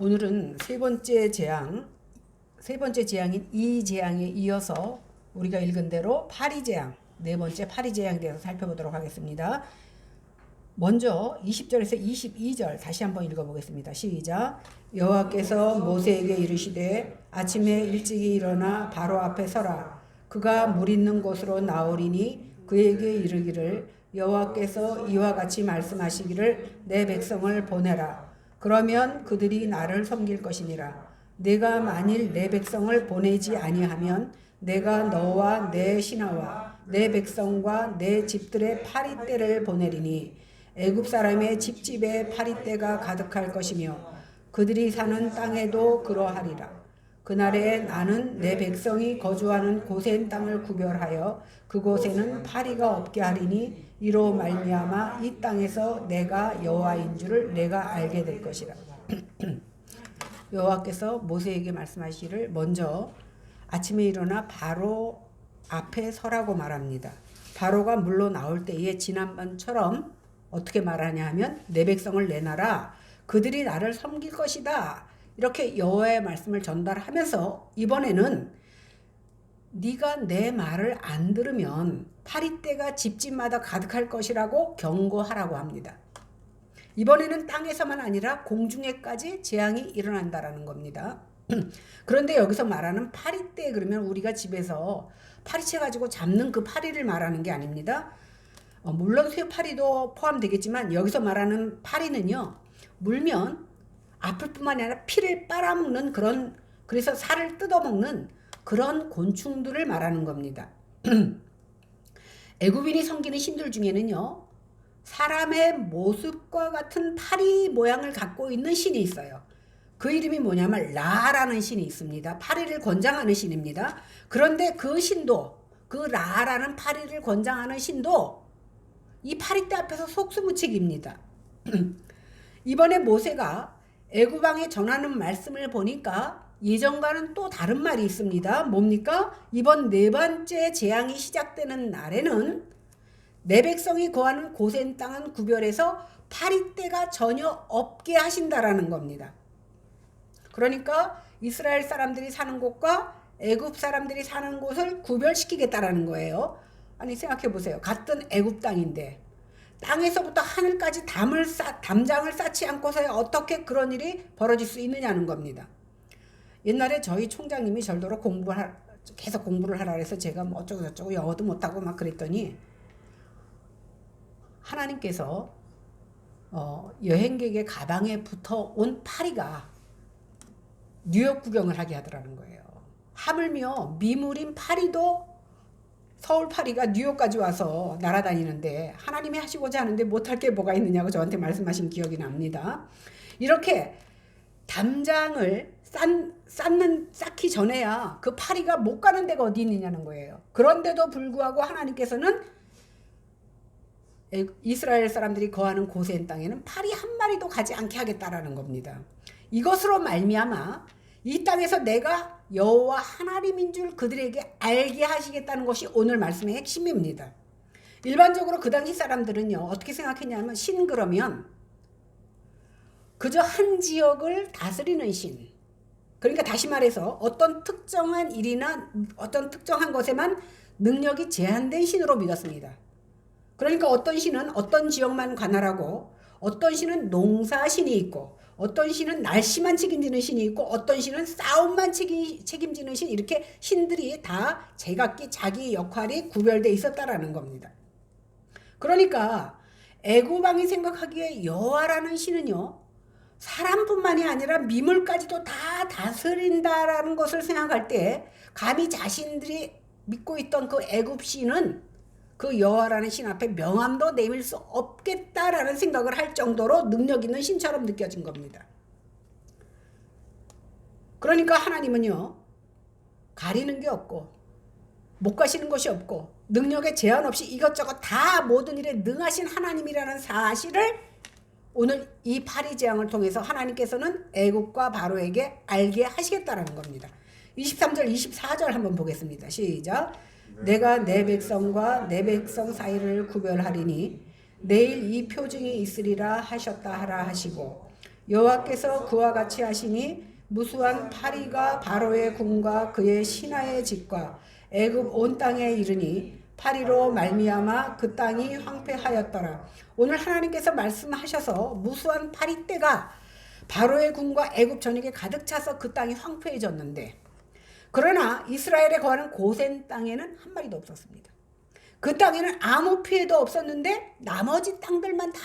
오늘은 세 번째 재앙인 이 재앙에 이어서 우리가 읽은 대로 파리재앙, 네 번째 파리재앙에 대해서 살펴보도록 하겠습니다. 먼저 20절에서 22절 다시 한번 읽어보겠습니다. 시작. 여호와께서 모세에게 이르시되 아침에 일찍이 일어나 바로 앞에 서라. 그가 물 있는 곳으로 나오리니 그에게 이르기를 여호와께서 이와 같이 말씀하시기를 내 백성을 보내라. 그러면 그들이 나를 섬길 것이니라. 내가 만일 내 백성을 보내지 아니하면 내가 너와 내 신하와 내 백성과 내 집들의 파리떼를 보내리니 애굽 사람의 집집에 파리떼가 가득할 것이며 그들이 사는 땅에도 그러하리라. 그날에 나는 내 백성이 거주하는 고센 땅을 구별하여 그곳에는 파리가 없게 하리니 이로 말미암아 이 땅에서 내가 여호와인 줄을 내가 알게 될 것이라. 여호와께서 모세에게 말씀하시기를 먼저 아침에 일어나 바로 앞에 서라고 말합니다. 바로가 물로 나올 때에 지난번처럼 어떻게 말하냐 하면 내 백성을 내놔라. 그들이 나를 섬길 것이다. 이렇게 여호와의 말씀을 전달하면서 이번에는 네가 내 말을 안 들으면 파리떼가 집집마다 가득할 것이라고 경고하라고 합니다. 이번에는 땅에서만 아니라 공중에까지 재앙이 일어난다라는 겁니다. 그런데 여기서 말하는 파리떼 그러면 우리가 집에서 파리채 가지고 잡는 그 파리를 말하는 게 아닙니다. 물론 쇠파리도 포함되겠지만 여기서 말하는 파리는요. 물면 아플 뿐만이 아니라 피를 빨아먹는 그런 그래서 살을 뜯어먹는 그런 곤충들을 말하는 겁니다. 애굽인이 섬기는 신들 중에는요. 사람의 모습과 같은 파리 모양을 갖고 있는 신이 있어요. 그 이름이 뭐냐면 라라는 신이 있습니다. 파리를 권장하는 신입니다. 그런데 그 신도 그 라라는 파리를 권장하는 신도 이 파리떼 앞에서 속수무책입니다. 이번에 모세가 애굽 왕에 전하는 말씀을 보니까 예전과는 또 다른 말이 있습니다. 뭡니까? 이번 네 번째 재앙이 시작되는 날에는 내 백성이 거하는 고센 땅은 구별해서 파리떼가 전혀 없게 하신다라는 겁니다. 그러니까 이스라엘 사람들이 사는 곳과 애굽 사람들이 사는 곳을 구별시키겠다라는 거예요. 아니 생각해 보세요. 같은 애굽 땅인데 땅에서부터 하늘까지 담장을 쌓지 않고서 어떻게 그런 일이 벌어질 수 있느냐는 겁니다. 옛날에 저희 총장님이 절도로 계속 공부를 하라 그래서 제가 뭐 어쩌고 저쩌고 영어도 못하고 막 그랬더니 하나님께서 여행객의 가방에 붙어온 파리가 뉴욕 구경을 하게 하더라는 거예요. 하물며 미물인 파리도 서울 파리가 뉴욕까지 와서 날아다니는데 하나님이 하시고자 하는데 못할 게 뭐가 있느냐고 저한테 말씀하신 기억이 납니다. 이렇게 담장을 쌓기 전에야 그 파리가 못 가는 데가 어디 있느냐는 거예요. 그런데도 불구하고 하나님께서는 이스라엘 사람들이 거하는 고센 땅에는 파리 한 마리도 가지 않게 하겠다라는 겁니다. 이것으로 말미암아 이 땅에서 내가 여호와 하나님인 줄 그들에게 알게 하시겠다는 것이 오늘 말씀의 핵심입니다. 일반적으로 그 당시 사람들은요 어떻게 생각했냐면 신 그러면 그저 한 지역을 다스리는 신, 그러니까 다시 말해서 어떤 특정한 일이나 어떤 특정한 것에만 능력이 제한된 신으로 믿었습니다. 그러니까 어떤 신은 어떤 지역만 관할하고 어떤 신은 농사신이 있고 어떤 신은 날씨만 책임지는 신이 있고 어떤 신은 싸움만 책임지는 신, 이렇게 신들이 다 제각기 자기 역할이 구별되어 있었다라는 겁니다. 그러니까 애굽 왕이 생각하기에 여호와라는 신은요 사람뿐만이 아니라 미물까지도 다 다스린다라는 것을 생각할 때 감히 자신들이 믿고 있던 그 애굽 신은 그 여호와라는 신 앞에 명함도 내밀 수 없겠다라는 생각을 할 정도로 능력 있는 신처럼 느껴진 겁니다. 그러니까 하나님은요 가리는 게 없고 못 가시는 것이 없고 능력에 제한 없이 이것저것 다 모든 일에 능하신 하나님이라는 사실을 오늘 이 파리재앙을 통해서 하나님께서는 애굽과 바로에게 알게 하시겠다라는 겁니다. 23절 24절 한번 보겠습니다. 시작. 내가 내 백성과 내 백성 사이를 구별하리니 내일 이 표징이 있으리라 하셨다 하라 하시고 여호와께서 그와 같이 하시니 무수한 파리가 바로의 궁과 그의 신하의 집과 애굽 온 땅에 이르니 파리로 말미암아 그 땅이 황폐하였더라. 오늘 하나님께서 말씀하셔서 무수한 파리떼가 바로의 궁과 애굽 전역에 가득 차서 그 땅이 황폐해졌는데, 그러나 이스라엘에 거하는 고센 땅에는 한 마리도 없었습니다. 그 땅에는 아무 피해도 없었는데 나머지 땅들만 다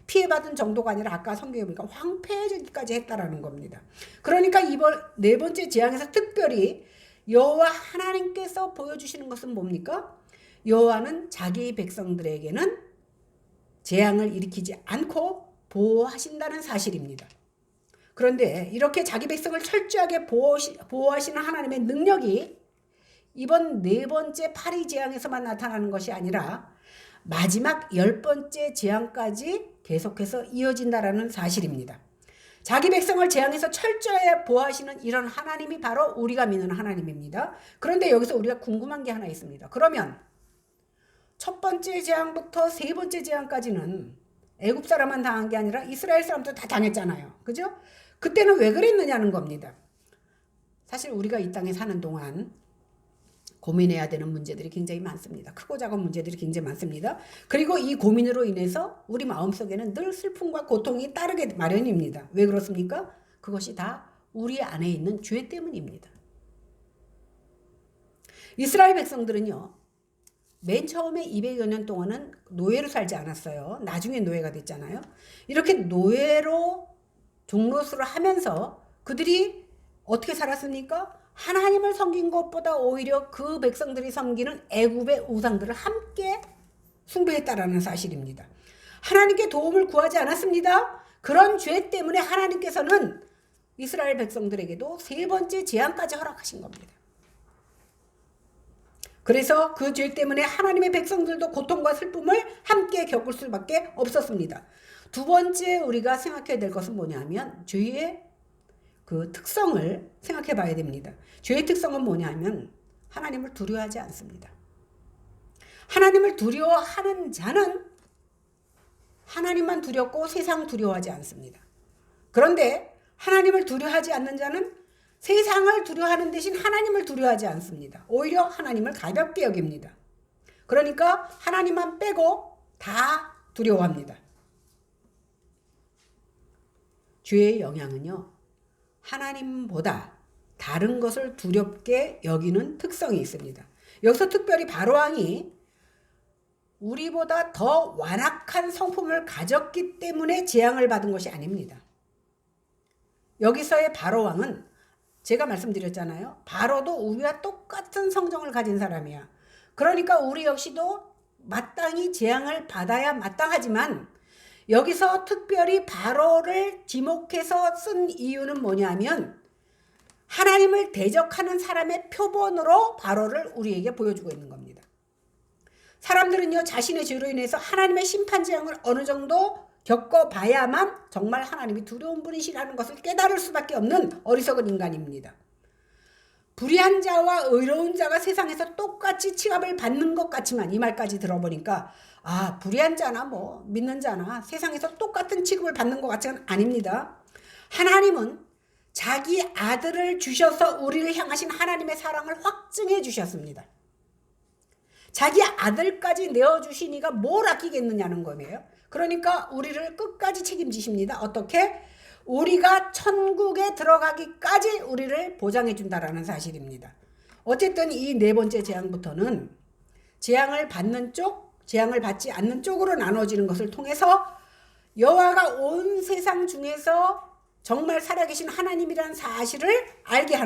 피해받은 정도가 아니라 아까 성경에 보니까 황폐해지기까지 했다라는 겁니다. 그러니까 이번 네 번째 재앙에서 특별히 여호와 하나님께서 보여주시는 것은 뭡니까? 여호와는 자기 백성들에게는 재앙을 일으키지 않고 보호하신다는 사실입니다. 그런데 이렇게 자기 백성을 철저하게 보호하시는 하나님의 능력이 이번 네 번째 파리 재앙에서만 나타나는 것이 아니라 마지막 10번째 재앙까지 계속해서 이어진다라는 사실입니다. 자기 백성을 재앙에서 철저히 보호하시는 이런 하나님이 바로 우리가 믿는 하나님입니다. 그런데 여기서 우리가 궁금한 게 하나 있습니다. 그러면 첫 번째 재앙부터 세 번째 재앙까지는 애굽 사람만 당한 게 아니라 이스라엘 사람도 다 당했잖아요. 그죠? 그때는 왜 그랬느냐는 겁니다. 사실 우리가 이 땅에 사는 동안 고민해야 되는 문제들이 굉장히 많습니다. 크고 작은 문제들이 굉장히 많습니다. 그리고 이 고민으로 인해서 우리 마음속에는 늘 슬픔과 고통이 따르게 마련입니다. 왜 그렇습니까? 그것이 다 우리 안에 있는 죄 때문입니다. 이스라엘 백성들은요, 맨 처음에 200여 년 동안은 노예로 살지 않았어요. 나중에 노예가 됐잖아요. 이렇게 노예로 종노릇을 하면서 그들이 어떻게 살았습니까? 하나님을 섬긴 것보다 오히려 그 백성들이 섬기는 애굽의 우상들을 함께 숭배했다라는 사실입니다. 하나님께 도움을 구하지 않았습니다. 그런 죄 때문에 하나님께서는 이스라엘 백성들에게도 세 번째 재앙까지 허락하신 겁니다. 그래서 그 죄 때문에 하나님의 백성들도 고통과 슬픔을 함께 겪을 수밖에 없었습니다. 두 번째 우리가 생각해야 될 것은 뭐냐면 죄의 그 특성을 생각해 봐야 됩니다. 죄의 특성은 뭐냐면 하나님을 두려워하지 않습니다. 하나님을 두려워하는 자는 하나님만 두렵고 세상 두려워하지 않습니다. 그런데 하나님을 두려워하지 않는 자는 세상을 두려워하는 대신 하나님을 두려워하지 않습니다. 오히려 하나님을 가볍게 여깁니다. 그러니까 하나님만 빼고 다 두려워합니다. 죄의 영향은요, 하나님보다 다른 것을 두렵게 여기는 특성이 있습니다. 여기서 특별히 바로왕이 우리보다 더 완악한 성품을 가졌기 때문에 재앙을 받은 것이 아닙니다. 여기서의 바로왕은 제가 말씀드렸잖아요. 바로도 우리와 똑같은 성정을 가진 사람이야. 그러니까 우리 역시도 마땅히 재앙을 받아야 마땅하지만 여기서 특별히 바로를 지목해서 쓴 이유는 뭐냐면 하나님을 대적하는 사람의 표본으로 바로를 우리에게 보여주고 있는 겁니다. 사람들은요, 자신의 죄로 인해서 하나님의 심판 재앙을 어느 정도 겪어봐야만 정말 하나님이 두려운 분이시라는 것을 깨달을 수밖에 없는 어리석은 인간입니다. 불의한 자와 의로운 자가 세상에서 똑같이 취급을 받는 것 같지만, 이 말까지 들어보니까 불의한 자나 믿는 자나 세상에서 똑같은 취급을 받는 것 같지는 아닙니다. 하나님은 자기 아들을 주셔서 우리를 향하신 하나님의 사랑을 확증해 주셨습니다. 자기 아들까지 내어주시니까 뭘 아끼겠느냐는 거예요. 그러니까 우리를 끝까지 책임지십니다. 어떻게? 우리가 천국에 들어가기까지 우리를 보장해 준다라는 사실입니다. 어쨌든 이 네 번째 재앙부터는 재앙을 받는 쪽, 재앙을 받지 않는 쪽으로 나눠지는 것을 통해서 여호와가 온 세상 중에서 정말 살아계신 하나님이라는 사실을 알게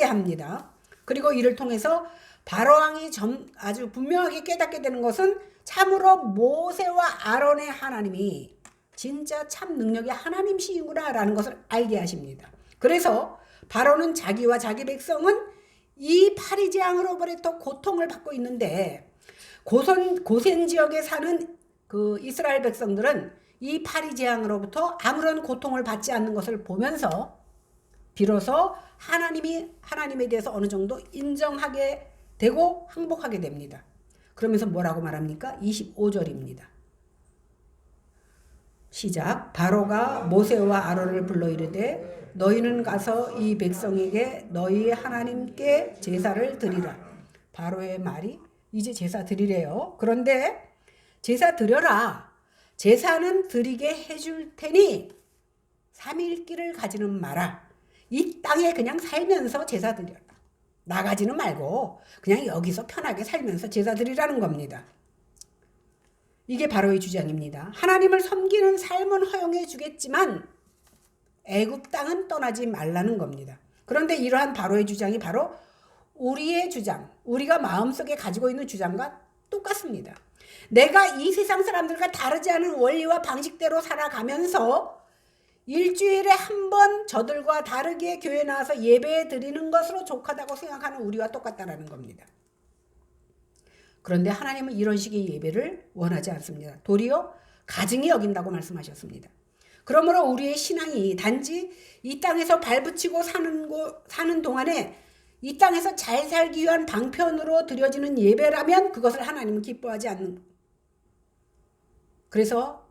합니다. 그리고 이를 통해서 바로왕이 아주 분명하게 깨닫게 되는 것은 참으로 모세와 아론의 하나님이 진짜 참 능력의 하나님이시구나 라는 것을 알게 하십니다. 그래서 바로는 자기와 자기 백성은 이 파리 재앙으로부터 고통을 받고 있는데 고센 지역에 사는 그 이스라엘 백성들은 이 파리 재앙으로부터 아무런 고통을 받지 않는 것을 보면서 비로소 하나님에 대해서 어느 정도 인정하게 되고 항복하게 됩니다. 그러면서 뭐라고 말합니까? 25절입니다. 시작. 바로가 모세와 아론을 불러 이르되 너희는 가서 이 백성에게 너희 하나님께 제사를 드리라. 바로의 말이 이제 제사 드리래요. 그런데 제사 드려라. 제사는 드리게 해줄 테니 3일길을 가지는 마라. 이 땅에 그냥 살면서 제사 드려라. 나가지는 말고 그냥 여기서 편하게 살면서 제사 드리라는 겁니다. 이게 바로의 주장입니다. 하나님을 섬기는 삶은 허용해 주겠지만 애굽 땅은 떠나지 말라는 겁니다. 그런데 이러한 바로의 주장이 바로 우리의 주장, 우리가 마음속에 가지고 있는 주장과 똑같습니다. 내가 이 세상 사람들과 다르지 않은 원리와 방식대로 살아가면서 일주일에 한 번 저들과 다르게 교회에 나와서 예배 드리는 것으로 족하다고 생각하는 우리와 똑같다는 겁니다. 그런데 하나님은 이런 식의 예배를 원하지 않습니다. 도리어 가증히 여긴다고 말씀하셨습니다. 그러므로 우리의 신앙이 단지 이 땅에서 발붙이고 사는 동안에 이 땅에서 잘 살기 위한 방편으로 드려지는 예배라면 그것을 하나님은 기뻐하지 않는. 그래서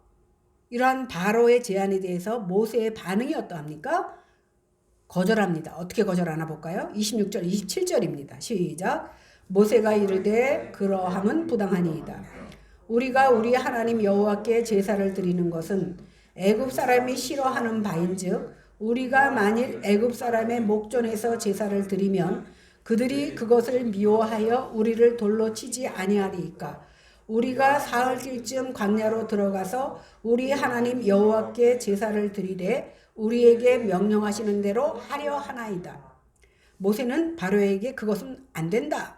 이러한 바로의 제안에 대해서 모세의 반응이 어떠합니까? 거절합니다. 어떻게 거절하나 볼까요? 26절, 27절입니다. 시작. 모세가 이르되 그러함은 부당하니이다. 우리가 우리 하나님 여호와께 제사를 드리는 것은 애굽 사람이 싫어하는 바인즉 우리가 만일 애굽 사람의 목전에서 제사를 드리면 그들이 그것을 미워하여 우리를 돌로 치지 아니하리이까. 우리가 사흘길쯤 광야로 들어가서 우리 하나님 여호와께 제사를 드리되 우리에게 명령하시는 대로 하려 하나이다. 모세는 바로에게 그것은 안 된다.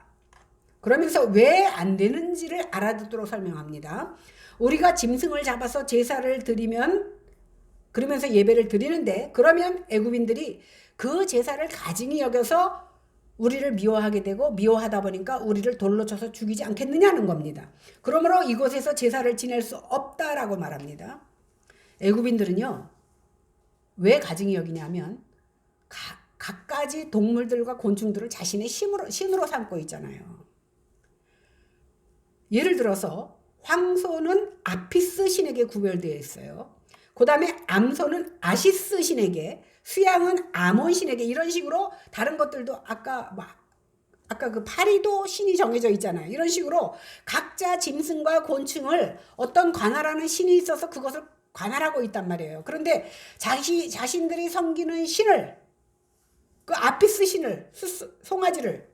그러면서 왜 안 되는지를 알아듣도록 설명합니다. 우리가 짐승을 잡아서 제사를 드리면 그러면서 예배를 드리는데 그러면 애굽인들이 그 제사를 가증히 여겨서 우리를 미워하게 되고 미워하다 보니까 우리를 돌로 쳐서 죽이지 않겠느냐는 겁니다. 그러므로 이곳에서 제사를 지낼 수 없다라고 말합니다. 애굽인들은요. 왜 가증히 여기냐면 갖가지 동물들과 곤충들을 자신의 신으로 삼고 있잖아요. 예를 들어서 황소는 아피스 신에게 구별되어 있어요. 그 다음에 암소는 아시스 신에게, 수양은 아몬 신에게, 이런 식으로 다른 것들도 아까 그 파리도 신이 정해져 있잖아요. 이런 식으로 각자 짐승과 곤충을 어떤 관할하는 신이 있어서 그것을 관할하고 있단 말이에요. 그런데 자신들이 섬기는 신을, 그 아피스 신을, 송아지를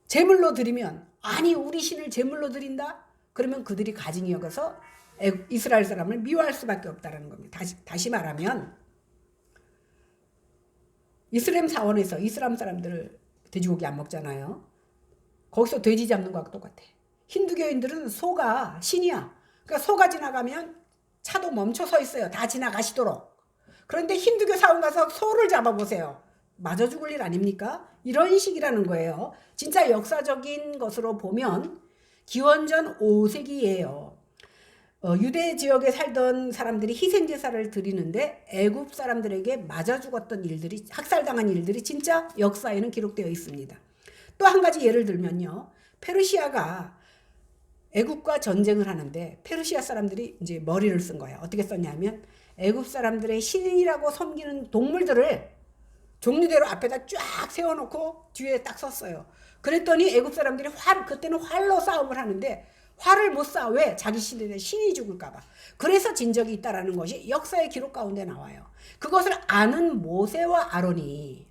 제물로 드리면, 아니 우리 신을 제물로 드린다? 그러면 그들이 가증히 여겨서 이스라엘 사람을 미워할 수밖에 없다는 겁니다. 다시 말하면 이슬람 사원에서 이슬람 사람들 돼지고기 안 먹잖아요. 거기서 돼지 잡는 거하고 똑같아. 힌두교인들은 소가 신이야. 그러니까 소가 지나가면 차도 멈춰 서 있어요. 다 지나가시도록. 그런데 힌두교 사원 가서 소를 잡아보세요. 맞아 죽을 일 아닙니까? 이런 식이라는 거예요. 진짜 역사적인 것으로 보면 기원전 5세기예요. 유대 지역에 살던 사람들이 희생제사를 드리는데 애굽 사람들에게 맞아 죽었던 일들이, 학살당한 일들이 진짜 역사에는 기록되어 있습니다. 또 한 가지 예를 들면요. 페르시아가 애굽과 전쟁을 하는데 페르시아 사람들이 이제 머리를 쓴 거예요. 어떻게 썼냐면 애굽 사람들의 신이라고 섬기는 동물들을 종류대로 앞에다 쫙 세워놓고 뒤에 딱 섰어요. 그랬더니 애굽 사람들이 그때는 활로 싸움을 하는데 활을 못 쏴. 왜? 자기 신이 죽을까 봐. 그래서 진 적이 있다라는 것이 역사의 기록 가운데 나와요. 그것을 아는 모세와 아론이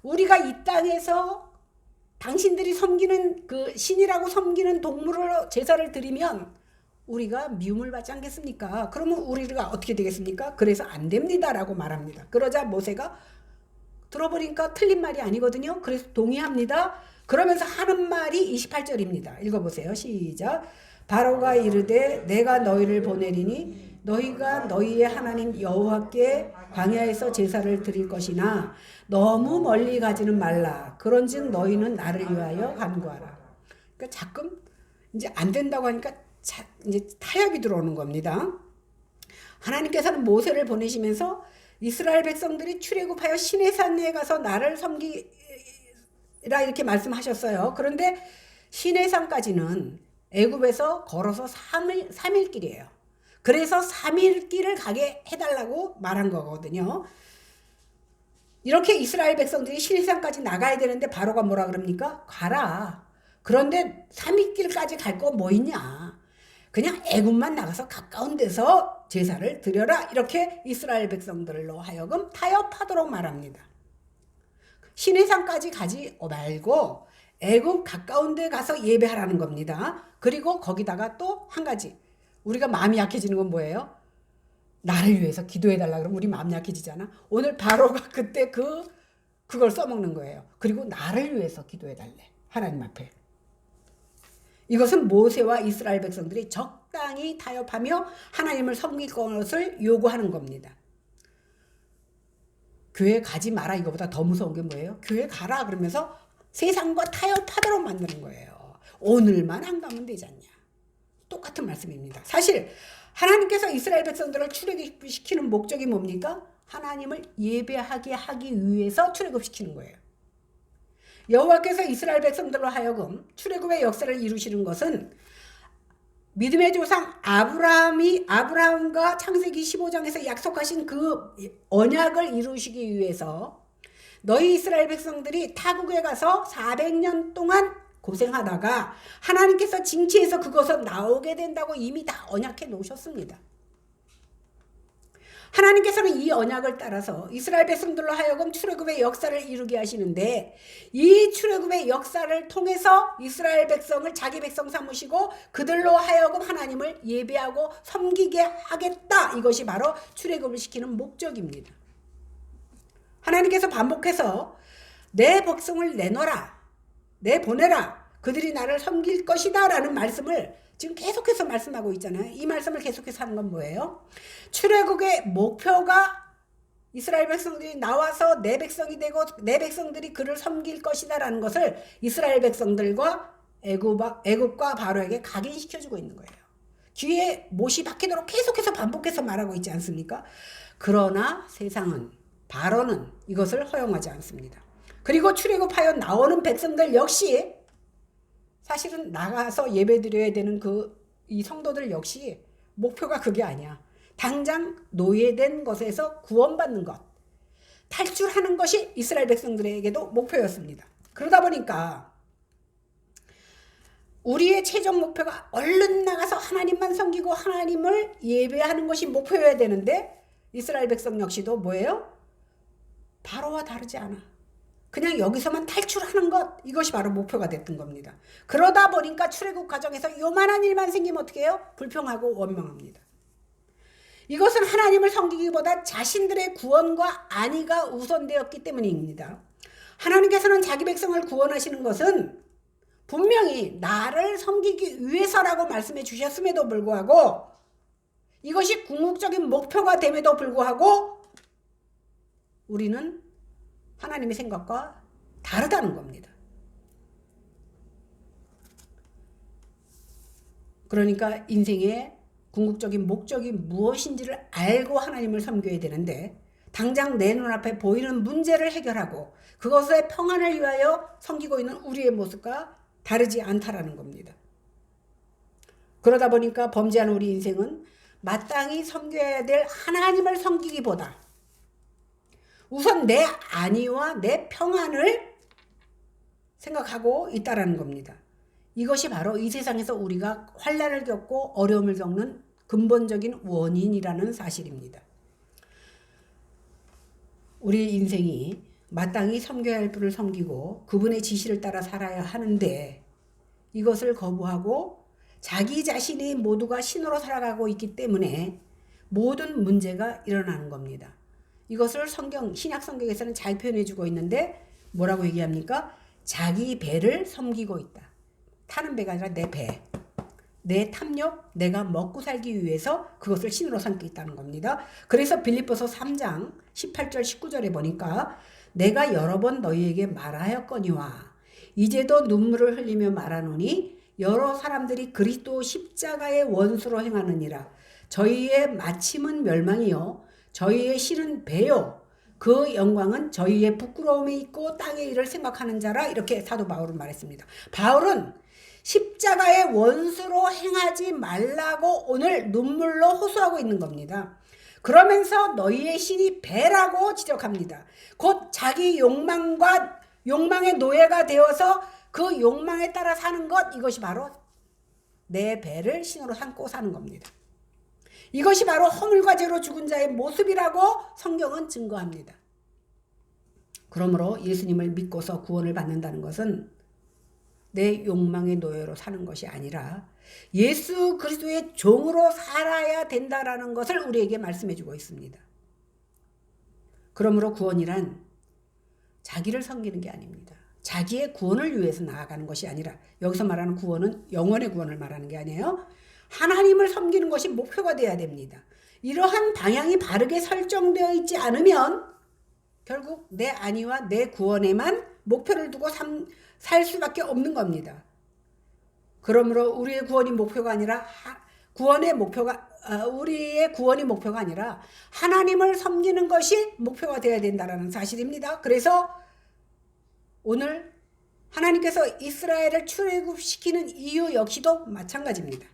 우리가 이 땅에서 당신들이 섬기는 그 신이라고 섬기는 동물로 제사를 드리면 우리가 미움을 받지 않겠습니까? 그러면 우리가 어떻게 되겠습니까? 그래서 안 됩니다라고 말합니다. 그러자 모세가 들어보니까 틀린 말이 아니거든요. 그래서 동의합니다. 그러면서 하는 말이 28절입니다. 읽어보세요. 시작. 바로가 이르되 내가 너희를 보내리니 너희가 너희의 하나님 여호와께 광야에서 제사를 드릴 것이나 너무 멀리 가지는 말라. 그런즉 너희는 나를 위하여 간구하라. 그러니까 자끔 이제 안 된다고 하니까 이제 타협이 들어오는 겁니다. 하나님께서는 모세를 보내시면서 이스라엘 백성들이 출애굽하여 시내산에 가서 나를 섬기라 이렇게 말씀하셨어요. 그런데 시내산까지는 애굽에서 걸어서 3일 길이에요. 그래서 3일 길을 가게 해달라고 말한 거거든요. 이렇게 이스라엘 백성들이 시내산까지 나가야 되는데 바로가 뭐라 그럽니까? 가라. 그런데 3일 길까지 갈 거 뭐 있냐? 그냥 애굽만 나가서 가까운 데서 제사를 드려라. 이렇게 이스라엘 백성들로 하여금 타협하도록 말합니다. 시내산까지 가지 말고 애굽 가까운 데 가서 예배하라는 겁니다. 그리고 거기다가 또 한 가지, 우리가 마음이 약해지는 건 뭐예요? 나를 위해서 기도해달라 그러면 우리 마음 약해지잖아. 오늘 바로가 그때 그걸 써먹는 거예요. 그리고 나를 위해서 기도해달래, 하나님 앞에. 이것은 모세와 이스라엘 백성들이 적당히 타협하며 하나님을 섬길 것을 요구하는 겁니다. 교회 가지 마라, 이거보다 더 무서운 게 뭐예요? 교회 가라 그러면서 세상과 타협하도록 만드는 거예요. 오늘만 안 가면 되지 않냐. 똑같은 말씀입니다. 사실 하나님께서 이스라엘 백성들을 출애굽시키는 목적이 뭡니까? 하나님을 예배하게 하기 위해서 출애굽시키는 거예요. 여호와께서 이스라엘 백성들로 하여금 출애굽의 역사를 이루시는 것은 믿음의 조상 아브라함과 창세기 15장에서 약속하신 그 언약을 이루시기 위해서 너희 이스라엘 백성들이 타국에 가서 400년 동안 고생하다가 하나님께서 징치해서 그것을 나오게 된다고 이미 다 언약해 놓으셨습니다. 하나님께서는 이 언약을 따라서 이스라엘 백성들로 하여금 출애굽의 역사를 이루게 하시는데, 이 출애굽의 역사를 통해서 이스라엘 백성을 자기 백성 삼으시고 그들로 하여금 하나님을 예배하고 섬기게 하겠다. 이것이 바로 출애굽을 시키는 목적입니다. 하나님께서 반복해서 내 백성을 내놓아라, 내보내라, 그들이 나를 섬길 것이다 라는 말씀을 지금 계속해서 말씀하고 있잖아요. 이 말씀을 계속해서 하는 건 뭐예요? 출애굽의 목표가 이스라엘 백성들이 나와서 내 백성이 되고 내 백성들이 그를 섬길 것이다 라는 것을 이스라엘 백성들과 애굽과 바로에게 각인시켜주고 있는 거예요. 귀에 못이 박히도록 계속해서 반복해서 말하고 있지 않습니까? 그러나 세상은, 바로는 이것을 허용하지 않습니다. 그리고 출애굽하여 나오는 백성들 역시 사실은 나가서 예배드려야 되는 이 성도들 역시 목표가 그게 아니야. 당장 노예된 것에서 구원받는 것, 탈출하는 것이 이스라엘 백성들에게도 목표였습니다. 그러다 보니까 우리의 최종 목표가 얼른 나가서 하나님만 섬기고 하나님을 예배하는 것이 목표여야 되는데, 이스라엘 백성 역시도 뭐예요? 바로와 다르지 않아. 그냥 여기서만 탈출하는 것, 이것이 바로 목표가 됐던 겁니다. 그러다 보니까 출애굽 과정에서 요만한 일만 생기면 어떻게 해요? 불평하고 원망합니다. 이것은 하나님을 섬기기보다 자신들의 구원과 안위가 우선되었기 때문입니다. 하나님께서는 자기 백성을 구원하시는 것은 분명히 나를 섬기기 위해서라고 말씀해 주셨음에도 불구하고, 이것이 궁극적인 목표가 됨에도 불구하고 우리는 하나님의 생각과 다르다는 겁니다. 그러니까 인생의 궁극적인 목적이 무엇인지를 알고 하나님을 섬겨야 되는데, 당장 내 눈앞에 보이는 문제를 해결하고 그것의 평안을 위하여 섬기고 있는 우리의 모습과 다르지 않다라는 겁니다. 그러다 보니까 범죄한 우리 인생은 마땅히 섬겨야 될 하나님을 섬기기보다 우선 내 안위와 내 평안을 생각하고 있다라는 겁니다. 이것이 바로 이 세상에서 우리가 환난을 겪고 어려움을 겪는 근본적인 원인이라는 사실입니다. 우리 인생이 마땅히 섬겨야 할 분을 섬기고 그분의 지시를 따라 살아야 하는데, 이것을 거부하고 자기 자신이 모두가 신으로 살아가고 있기 때문에 모든 문제가 일어나는 겁니다. 이것을 신약 성경에서는 잘 표현해 주고 있는데 뭐라고 얘기합니까? 자기 배를 섬기고 있다. 타는 배가 아니라 내 배. 내 탐욕, 내가 먹고 살기 위해서 그것을 신으로 삼고 있다는 겁니다. 그래서 빌립보서 3장 18절 19절에 보니까 내가 여러 번 너희에게 말하였거니와 이제도 눈물을 흘리며 말하노니 여러 사람들이 그리스도 십자가의 원수로 행하느니라. 저희의 마침은 멸망이요 저희의 실은 배요 그 영광은 저희의 부끄러움이 있고 땅의 일을 생각하는 자라. 이렇게 사도 바울은 말했습니다. 바울은 십자가의 원수로 행하지 말라고 오늘 눈물로 호소하고 있는 겁니다. 그러면서 너희의 신이 배라고 지적합니다. 곧 자기 욕망의 노예가 되어서 그 욕망에 따라 사는 것, 이것이 바로 내 배를 신으로 삼고 사는 겁니다. 이것이 바로 허물과 죄로 죽은 자의 모습이라고 성경은 증거합니다. 그러므로 예수님을 믿고서 구원을 받는다는 것은 내 욕망의 노예로 사는 것이 아니라 예수 그리스도의 종으로 살아야 된다라는 것을 우리에게 말씀해 주고 있습니다. 그러므로 구원이란 자기를 섬기는 게 아닙니다. 자기의 구원을 위해서 나아가는 것이 아니라, 여기서 말하는 구원은 영원의 구원을 말하는 게 아니에요. 하나님을 섬기는 것이 목표가 되어야 됩니다. 이러한 방향이 바르게 설정되어 있지 않으면 결국 내 안위와 내 구원에만 목표를 두고 살 수밖에 없는 겁니다. 그러므로 우리의 구원이 목표가 아니라 우리의 구원이 목표가 아니라 하나님을 섬기는 것이 목표가 되어야 된다는 사실입니다. 그래서 오늘 하나님께서 이스라엘을 출애굽시키는 이유 역시도 마찬가지입니다.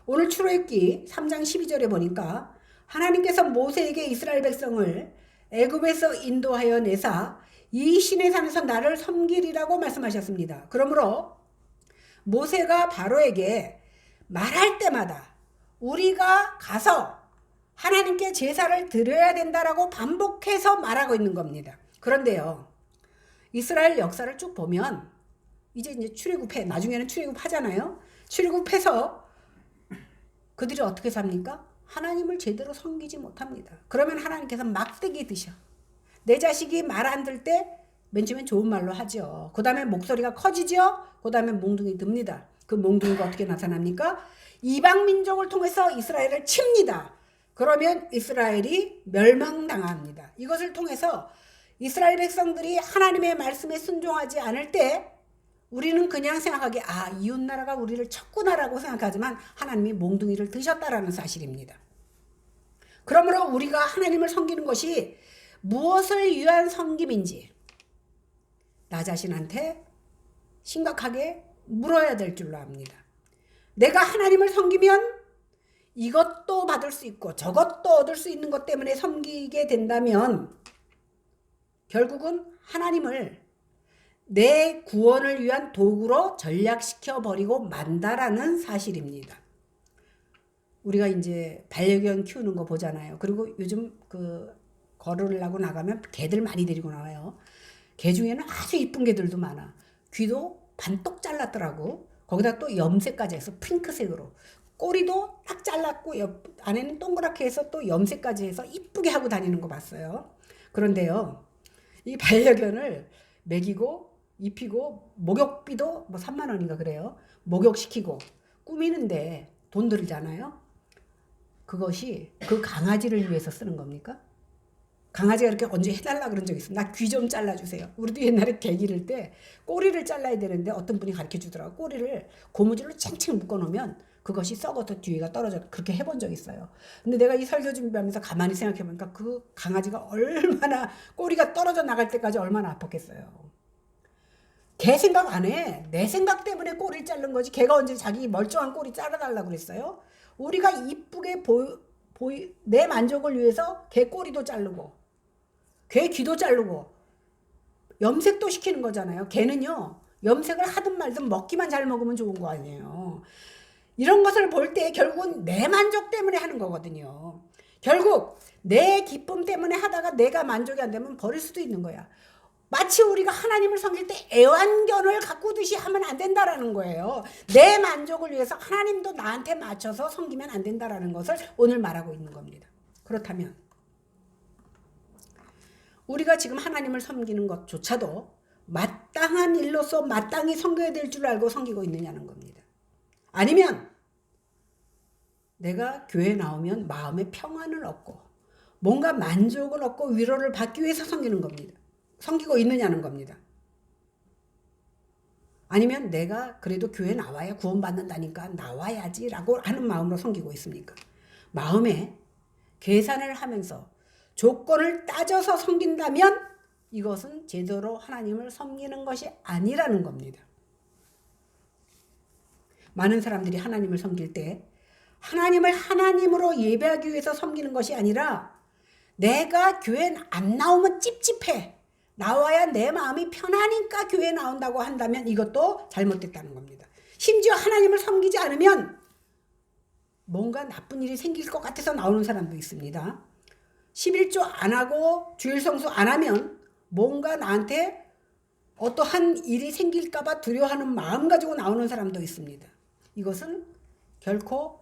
오늘 출애굽기 3장 12절에 보니까 하나님께서 모세에게 이스라엘 백성을 애굽에서 인도하여 내사 이 시내 산에서 나를 섬기리라고 말씀하셨습니다. 그러므로 모세가 바로에게 말할 때마다 우리가 가서 하나님께 제사를 드려야 된다라고 반복해서 말하고 있는 겁니다. 그런데요, 이스라엘 역사를 쭉 보면 이제 출애굽해, 나중에는 출애굽하잖아요. 출애굽해서 그들이 어떻게 삽니까? 하나님을 제대로 섬기지 못합니다. 그러면 하나님께서 막대기 드셔. 내 자식이 말 안 들 때 맨 처음엔 좋은 말로 하죠. 그 다음에 목소리가 커지죠. 그 다음에 몽둥이 듭니다. 그 몽둥이가 어떻게 나타납니까? 이방 민족을 통해서 이스라엘을 칩니다. 그러면 이스라엘이 멸망당합니다. 이것을 통해서 이스라엘 백성들이 하나님의 말씀에 순종하지 않을 때 우리는 그냥 생각하기에 이웃나라가 우리를 쳤구나라고 생각하지만 하나님이 몽둥이를 드셨다라는 사실입니다. 그러므로 우리가 하나님을 섬기는 것이 무엇을 위한 섬김인지 나 자신한테 심각하게 물어야 될 줄로 압니다. 내가 하나님을 섬기면 이것도 받을 수 있고 저것도 얻을 수 있는 것 때문에 섬기게 된다면 결국은 하나님을 내 구원을 위한 도구로 전락시켜 버리고 만다라는 사실입니다. 우리가 이제 반려견 키우는 거 보잖아요. 그리고 요즘 걸으려고 나가면 개들 많이 데리고 나와요. 개 중에는 아주 이쁜 개들도 많아. 귀도 반똑 잘랐더라고. 거기다 또 염색까지 해서 핑크색으로. 꼬리도 딱 잘랐고 안에는 동그랗게 해서 또 염색까지 해서 이쁘게 하고 다니는 거 봤어요. 그런데요, 이 반려견을 먹이고 입히고 목욕비도 3만 원인가 그래요. 목욕시키고 꾸미는데 돈 들잖아요. 그것이 그 강아지를 위해서 쓰는 겁니까? 강아지가 이렇게 언제 해달라 그런 적 있어요. 나 귀 좀 잘라주세요. 우리도 옛날에 개 기를 때 꼬리를 잘라야 되는데 어떤 분이 가르쳐 주더라고. 꼬리를 고무줄로 챙챙 묶어놓으면 그것이 썩어서 뒤가 떨어져. 그렇게 해본 적 있어요. 근데 내가 이 설교 준비하면서 가만히 생각해보니까 그 강아지가 얼마나 꼬리가 떨어져 나갈 때까지 얼마나 아팠겠어요. 개 생각 안 해. 내 생각 때문에 꼬리를 자른 거지. 개가 언제 자기 멀쩡한 꼬리 잘라달라고 그랬어요? 우리가 이쁘게 내 만족을 위해서 개 꼬리도 자르고 개 귀도 자르고 염색도 시키는 거잖아요. 개는요, 염색을 하든 말든 먹기만 잘 먹으면 좋은 거 아니에요. 이런 것을 볼 때 결국은 내 만족 때문에 하는 거거든요. 결국 내 기쁨 때문에 하다가 내가 만족이 안 되면 버릴 수도 있는 거야. 마치 우리가 하나님을 섬길 때 애완견을 가꾸듯이 하면 안 된다라는 거예요. 내 만족을 위해서 하나님도 나한테 맞춰서 섬기면 안 된다라는 것을 오늘 말하고 있는 겁니다. 그렇다면 우리가 지금 하나님을 섬기는 것조차도 마땅한 일로서 마땅히 섬겨야 될 줄 알고 섬기고 있느냐는 겁니다. 아니면 내가 교회 나오면 마음의 평안을 얻고 뭔가 만족을 얻고 위로를 받기 위해서 섬기고 있느냐는 겁니다. 아니면 내가 그래도 교회 나와야 구원받는다니까 나와야지라고 하는 마음으로 섬기고 있습니까? 마음에 계산을 하면서 조건을 따져서 섬긴다면 이것은 제대로 하나님을 섬기는 것이 아니라는 겁니다. 많은 사람들이 하나님을 섬길 때 하나님을 하나님으로 예배하기 위해서 섬기는 것이 아니라 내가 교회 안 나오면 찝찝해. 나와야 내 마음이 편하니까 교회 나온다고 한다면 이것도 잘못됐다는 겁니다. 심지어 하나님을 섬기지 않으면 뭔가 나쁜 일이 생길 것 같아서 나오는 사람도 있습니다. 11조 안 하고 주일 성수 안 하면 뭔가 나한테 어떠한 일이 생길까봐 두려워하는 마음 가지고 나오는 사람도 있습니다. 이것은 결코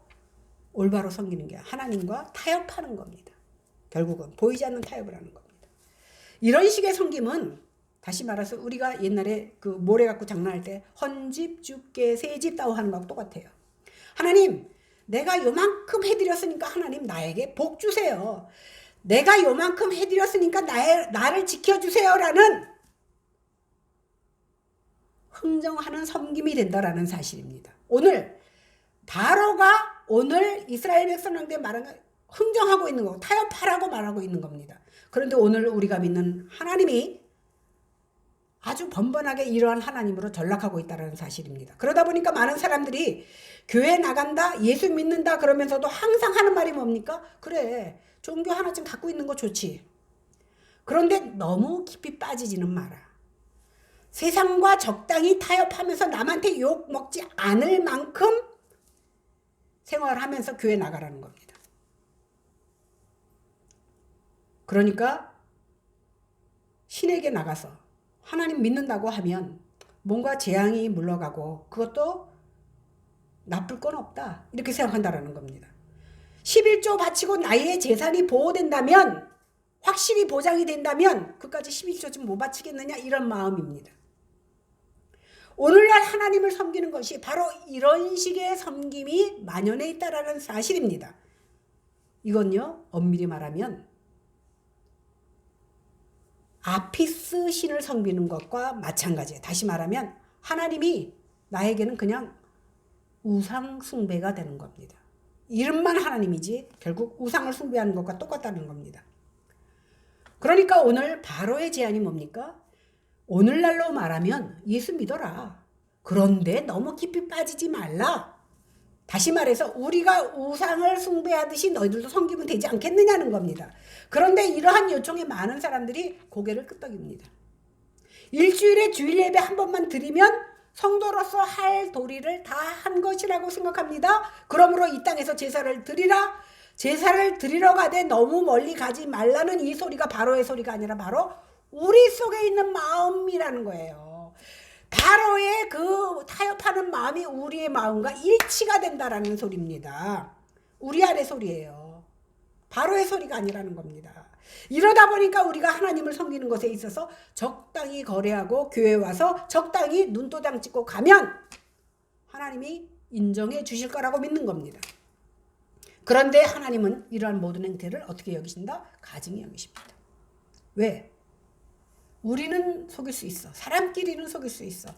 올바로 섬기는 게 하나님과 타협하는 겁니다. 결국은 보이지 않는 타협을 하는 겁니다. 이런 식의 섬김은 다시 말해서 우리가 옛날에 그 모래 갖고 장난할 때 헌집, 죽게, 새집 따오 하는 거하고 똑같아요. 하나님, 내가 요만큼 해드렸으니까 하나님 나에게 복 주세요. 내가 요만큼 해드렸으니까 나를 지켜주세요라는 흥정하는 섬김이 된다라는 사실입니다. 오늘 바로가 오늘 이스라엘 백성한테 말한 거 흥정하고 있는 거고 타협하라고 말하고 있는 겁니다. 그런데 오늘 우리가 믿는 하나님이 아주 번번하게 이러한 하나님으로 전락하고 있다는 사실입니다. 그러다 보니까 많은 사람들이 교회 나간다, 예수 믿는다 그러면서도 항상 하는 말이 뭡니까? 그래, 종교 하나쯤 갖고 있는 거 좋지. 그런데 너무 깊이 빠지지는 마라. 세상과 적당히 타협하면서 남한테 욕 먹지 않을 만큼 생활하면서 교회 나가라는 겁니다. 그러니까 신에게 나가서 하나님 믿는다고 하면 뭔가 재앙이 물러가고 그것도 나쁠 건 없다 이렇게 생각한다라는 겁니다. 11조 바치고 나의 재산이 보호된다면 확실히 보장이 된다면 그까지 11조 좀 못 바치겠느냐 이런 마음입니다. 오늘날 하나님을 섬기는 것이 바로 이런 식의 섬김이 만연해 있다라는 사실입니다. 이건요 엄밀히 말하면 아피스 신을 섬기는 것과 마찬가지예요. 다시 말하면 하나님이 나에게는 그냥 우상 숭배가 되는 겁니다. 이름만 하나님이지 결국 우상을 숭배하는 것과 똑같다는 겁니다. 그러니까 오늘 바로의 제안이 뭡니까? 오늘날로 말하면 예수 믿어라. 그런데 너무 깊이 빠지지 말라. 다시 말해서 우리가 우상을 숭배하듯이 너희들도 섬기면 되지 않겠느냐는 겁니다. 그런데 이러한 요청에 많은 사람들이 고개를 끄덕입니다. 일주일에 주일 예배 한 번만 드리면 성도로서 할 도리를 다 한 것이라고 생각합니다. 그러므로 이 땅에서 제사를 드리라. 제사를 드리러 가되 너무 멀리 가지 말라는 이 소리가 바로의 소리가 아니라 바로 우리 속에 있는 마음이라는 거예요. 바로의 그 타협하는 마음이 우리의 마음과 일치가 된다라는 소리입니다. 우리 안의 소리예요. 바로의 소리가 아니라는 겁니다. 이러다 보니까 우리가 하나님을 섬기는 것에 있어서 적당히 거래하고 교회 와서 적당히 눈도장 찍고 가면 하나님이 인정해 주실 거라고 믿는 겁니다. 그런데 하나님은 이러한 모든 행태를 어떻게 여기신다? 가증히 여기십니다. 왜? 우리는 속일 수 있어. 사람끼리는 속일 수 있어.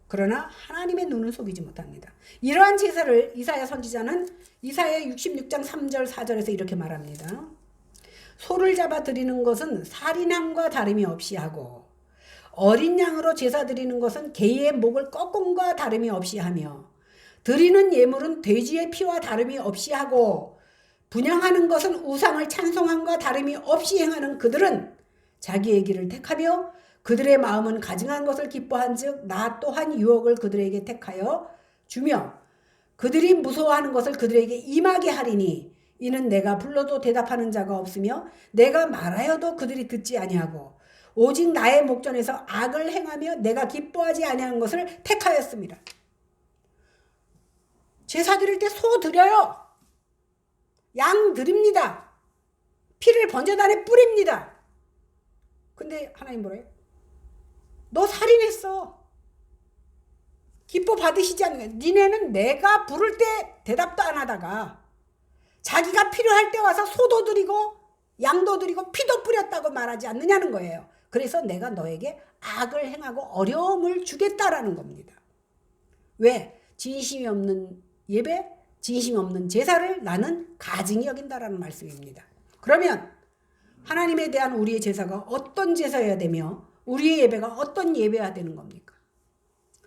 그러나 하나님의 눈은 속이지 못합니다. 이러한 제사를 이사야 선지자는 이사야 66장 3절 4절에서 이렇게 말합니다. 소를 잡아 드리는 것은 살인함과 다름이 없이 하고 어린 양으로 제사 드리는 것은 개의 목을 꺾음과 다름이 없이 하며 드리는 예물은 돼지의 피와 다름이 없이 하고 분향하는 것은 우상을 찬송함과 다름이 없이 행하는 그들은 자기의 길을 택하며 그들의 마음은 가증한 것을 기뻐한즉 나 또한 유혹을 그들에게 택하여 주며 그들이 무서워하는 것을 그들에게 임하게 하리니 이는 내가 불러도 대답하는 자가 없으며 내가 말하여도 그들이 듣지 아니하고 오직 나의 목전에서 악을 행하며 내가 기뻐하지 아니하는 것을 택하였습니다. 제사 드릴 때 소 드려요. 양 드립니다. 피를 번제단에 뿌립니다. 근데 하나님 뭐래요? 너 살인했어. 기뻐 받으시지 않는 거야. 니네는 내가 부를 때 대답도 안 하다가 자기가 필요할 때 와서 소도 드리고 양도 드리고 피도 뿌렸다고 말하지 않느냐는 거예요. 그래서 내가 너에게 악을 행하고 어려움을 주겠다라는 겁니다. 왜? 진심이 없는 예배, 진심이 없는 제사를 나는 가증히 여긴다라는 말씀입니다. 그러면 하나님에 대한 우리의 제사가 어떤 제사여야 되며 우리의 예배가 어떤 예배여야 되는 겁니까?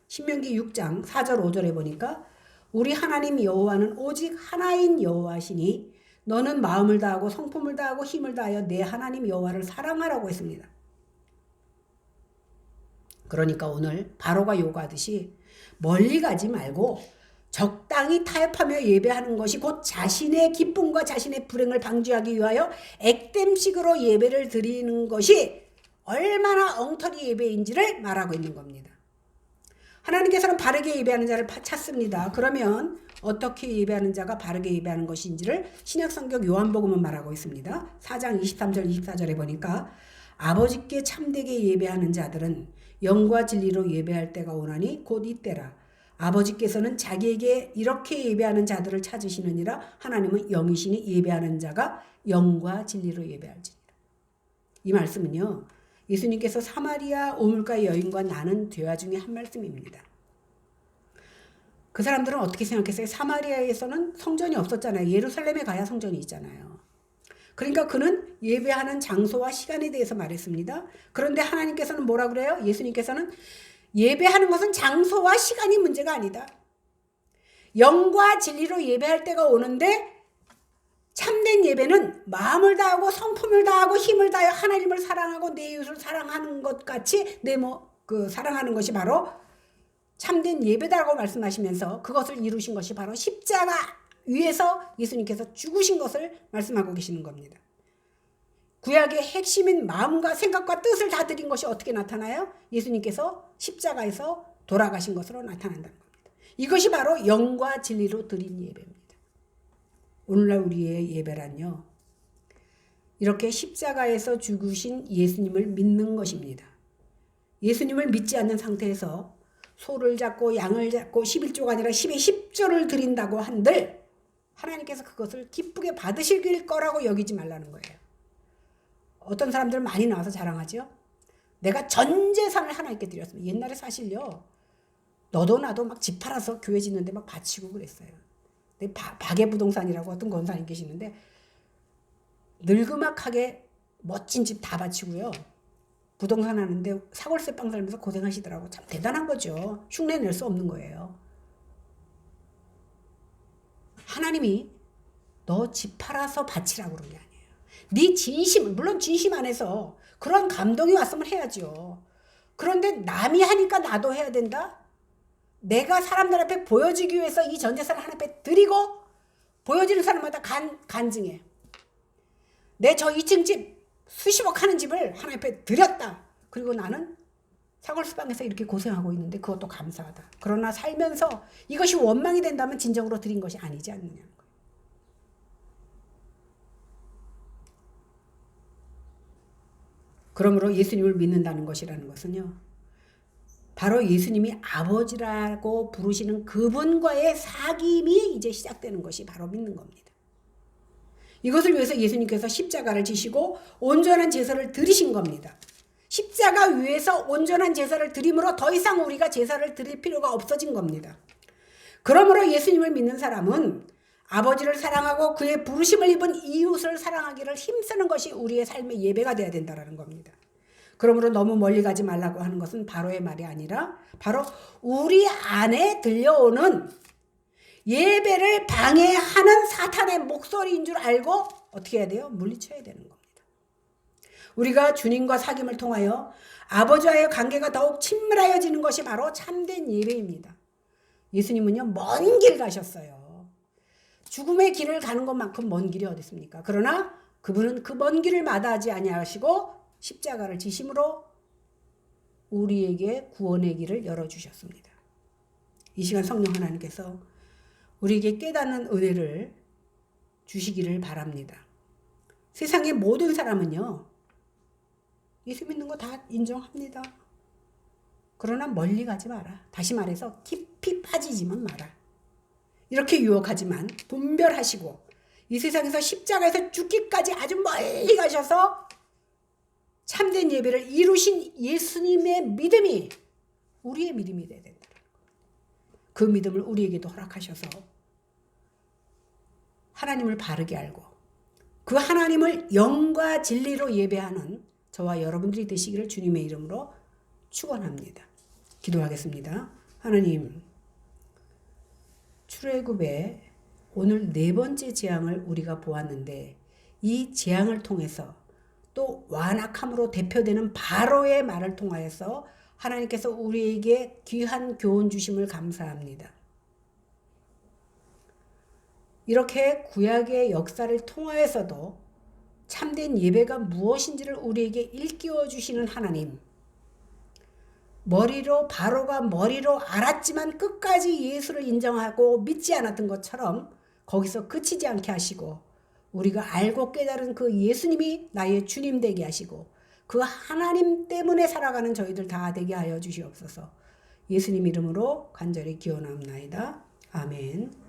신명기 6장 4절 5절에 보니까 우리 하나님 여호와는 오직 하나인 여호와시니 너는 마음을 다하고 성품을 다하고 힘을 다하여 내 하나님 여호와를 사랑하라고 했습니다. 그러니까 오늘 바로가 요구하듯이 멀리 가지 말고 적당히 타협하며 예배하는 것이 곧 자신의 기쁨과 자신의 불행을 방지하기 위하여 액땜식으로 예배를 드리는 것이 얼마나 엉터리 예배인지를 말하고 있는 겁니다. 하나님께서는 바르게 예배하는 자를 찾습니다. 그러면 어떻게 예배하는 자가 바르게 예배하는 것인지를 신약성경 요한복음은 말하고 있습니다. 4장 23절 24절에 보니까 아버지께 참되게 예배하는 자들은 영과 진리로 예배할 때가 오나니 곧 이때라. 아버지께서는 자기에게 이렇게 예배하는 자들을 찾으시느니라. 하나님은 영이시니 예배하는 자가 영과 진리로 예배할지니라. 이 말씀은요, 예수님께서 사마리아 오물가의 여인과 나눈 대화 중에 한 말씀입니다. 그 사람들은 어떻게 생각했어요? 사마리아에서는 성전이 없었잖아요. 예루살렘에 가야 성전이 있잖아요. 그러니까 그는 예배하는 장소와 시간에 대해서 말했습니다. 그런데 하나님께서는 뭐라 그래요? 예수님께서는 예배하는 것은 장소와 시간이 문제가 아니다. 영과 진리로 예배할 때가 오는데 참된 예배는 마음을 다하고 성품을 다하고 힘을 다하여 하나님을 사랑하고 내 이웃을 사랑하는 것 같이 사랑하는 것이 바로 참된 예배다라고 말씀하시면서 그것을 이루신 것이 바로 십자가 위에서 예수님께서 죽으신 것을 말씀하고 계시는 겁니다. 구약의 핵심인 마음과 생각과 뜻을 다 드린 것이 어떻게 나타나요? 예수님께서 십자가에서 돌아가신 것으로 나타난다는 겁니다. 이것이 바로 영과 진리로 드린 예배입니다. 오늘날 우리의 예배란요, 이렇게 십자가에서 죽으신 예수님을 믿는 것입니다. 예수님을 믿지 않는 상태에서 소를 잡고 양을 잡고 11조가 아니라 10의 10조를 드린다고 한들 하나님께서 그것을 기쁘게 받으실 거라고 여기지 말라는 거예요. 어떤 사람들 많이 나와서 자랑하죠. 내가 전 재산을 하나님께 드렸습니다. 옛날에 사실요, 너도 나도 막 집 팔아서 교회 짓는데 막 바치고 그랬어요. 박예 부동산이라고 어떤 권사님 계시는데 늙음악하게 멋진 집 다 바치고요. 부동산 하는데 사골세 빵 살면서 고생하시더라고. 참 대단한 거죠. 흉내 낼 수 없는 거예요. 하나님이 너 집 팔아서 바치라고 그런 게 아니에요. 네 진심, 물론 진심 안에서 그런 감동이 왔으면 해야죠. 그런데 남이 하니까 나도 해야 된다? 내가 사람들 앞에 보여주기 위해서 이 전재산을 하나님 앞에 드리고 보여지는 사람마다 간증해. 내 저 2층 집 수십억 하는 집을 하나님 앞에 드렸다. 그리고 나는 사골수방에서 이렇게 고생하고 있는데 그것도 감사하다. 그러나 살면서 이것이 원망이 된다면 진정으로 드린 것이 아니지 않느냐는 거예요. 그러므로 예수님을 믿는다는 것이라는 것은요, 바로 예수님이 아버지라고 부르시는 그분과의 사귐이 이제 시작되는 것이 바로 믿는 겁니다. 이것을 위해서 예수님께서 십자가를 지시고 온전한 제사를 드리신 겁니다. 십자가 위에서 온전한 제사를 드림으로 더 이상 우리가 제사를 드릴 필요가 없어진 겁니다. 그러므로 예수님을 믿는 사람은 아버지를 사랑하고 그의 부르심을 입은 이웃을 사랑하기를 힘쓰는 것이 우리의 삶의 예배가 되어야 된다는 겁니다. 그러므로 너무 멀리 가지 말라고 하는 것은 바로의 말이 아니라 바로 우리 안에 들려오는 예배를 방해하는 사탄의 목소리인 줄 알고 어떻게 해야 돼요? 물리쳐야 되는 겁니다. 우리가 주님과 사귐을 통하여 아버지와의 관계가 더욱 친밀하여지는 것이 바로 참된 예배입니다. 예수님은요, 먼 길 가셨어요. 죽음의 길을 가는 것만큼 먼 길이 어디 있습니까? 그러나 그분은 그 먼 길을 마다하지 아니하시고 십자가를 지심으로 우리에게 구원의 길을 열어주셨습니다. 이 시간 성령 하나님께서 우리에게 깨닫는 은혜를 주시기를 바랍니다. 세상의 모든 사람은요, 예수 믿는 거 다 인정합니다. 그러나 멀리 가지 마라. 다시 말해서 깊이 빠지지만 마라. 이렇게 유혹하지만 분별하시고 이 세상에서 십자가에서 죽기까지 아주 멀리 가셔서 참된 예배를 이루신 예수님의 믿음이 우리의 믿음이 되어야 된다. 그 믿음을 우리에게도 허락하셔서 하나님을 바르게 알고 그 하나님을 영과 진리로 예배하는 저와 여러분들이 되시기를 주님의 이름으로 축원합니다. 기도하겠습니다. 하나님, 출애굽의 오늘 네 번째 재앙을 우리가 보았는데, 이 재앙을 통해서 또 완악함으로 대표되는 바로의 말을 통하여서 하나님께서 우리에게 귀한 교훈 주심을 감사합니다. 이렇게 구약의 역사를 통하여서도 참된 예배가 무엇인지를 우리에게 일깨워 주시는 하나님, 바로가 머리로 알았지만 끝까지 예수를 인정하고 믿지 않았던 것처럼 거기서 그치지 않게 하시고, 우리가 알고 깨달은 그 예수님이 나의 주님 되게 하시고, 그 하나님 때문에 살아가는 저희들 다 되게 하여 주시옵소서. 예수님 이름으로 간절히 기원합나이다. 아멘.